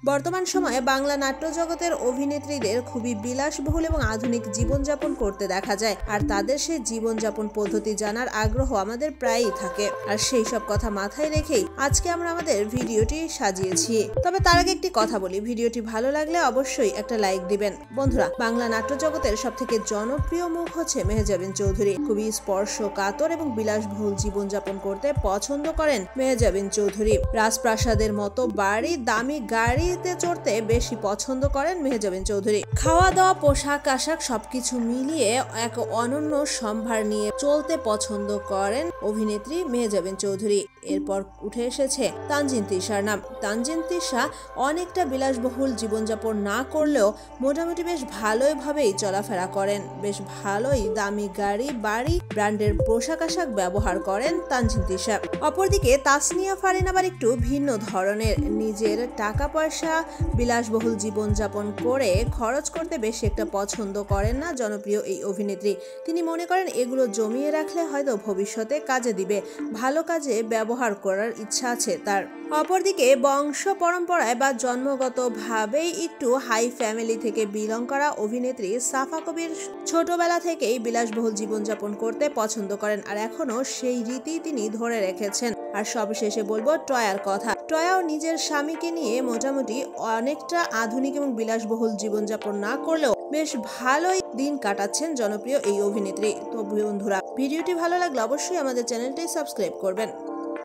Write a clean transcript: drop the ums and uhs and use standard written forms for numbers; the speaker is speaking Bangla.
বর্তমান সময়ে বাংলা নাট্য জগতের অভিনেত্রীদের খুবই বিলাসবহুল এবং আধুনিক জীবনযাপন করতে দেখা যায়, আর তাদের সেই জীবনযাপন পদ্ধতি জানার আগ্রহ আমাদের প্রায়ই থাকে। আর সেই সব কথা মাথায় রেখেই আজকে আমরা আমাদের ভিডিওটি সাজিয়েছি। তবে তার আগে একটি কথা বলি, ভিডিওটি ভালো লাগলে অবশ্যই একটা লাইক দিবেন। বন্ধুরা, বাংলা নাট্য জগতের সব থেকে জনপ্রিয় মুখ হচ্ছে মেহেজাবিন চৌধুরী। খুবই স্পর্শকাতর এবং বিলাসবহুল জীবনযাপন করতে পছন্দ করেন মেহেজাবিন চৌধুরী। রাজপ্রাসাদের মতো বাড়ি, দামি গাড়িতে চড়তে বেশি পছন্দ করেন মেহেজাবিন চৌধুরী। খাওয়া দাওয়া, পোশাক আশাক সবকিছু মিলিয়ে এক অনন্য সম্ভার নিয়ে চলতে পছন্দ করেন অভিনেত্রী মেহেজাবিন চৌধুরী। এরপর উঠে এসেছে তানজিন তিশার নাম। তানজিন তিশা অনেকটা বিলাসবহুল জীবনযাপন না করলেও মোটামুটি বেশ ভালোইভাবেই চলাফেরা করেন। বেশ ভালোই দামি গাড়ি, বাড়ি, ব্র্যান্ডের পোশাক আশাক ব্যবহার করেন তানজিন তিশা। অপরদিকে তাসনিয়া ফারিন আবার একটু ভিন্ন ধরনের। নিজের টাকা পয়সা বিলাসবহুল জীবনযাপন করে খরচ করতে বেশি একটা পছন্দ করেন না জনপ্রিয় এই অভিনেত্রী। তিনি মনে করেন এগুলো জমিয়ে রাখলে হয়তো ভবিষ্যতে কাজে দিবে, ভালো কাজে ব্যবহার করার ইচ্ছা আছে তার। অপরদিকে বংশ পরম্পরায় বা জন্মগতভাবেই একটু হাই ফ্যামিলি থেকে বিলং করা অভিনেত্রী সাফা কবির ছোটবেলা থেকেই বিলাসবহুল জীবনযাপন করতে পছন্দ করেন, আর এখনো সেই রীতি তিনি ধরে রেখেছেন। আর সবশেষে বলবো টয়ার কথা। টয়াও নিজের স্বামীকে নিয়ে মোটামুটি অনেকটা আধুনিক এবং বিলাসবহুল জীবনযাপন না করলেও বেশ ভালোই দিন কাটাচ্ছেন জনপ্রিয় এই অভিনেত্রী। তো বন্ধুরা, ভিডিওটি ভালো লাগলে অবশ্যই আমাদের চ্যানেলটি সাবস্ক্রাইব করবেন।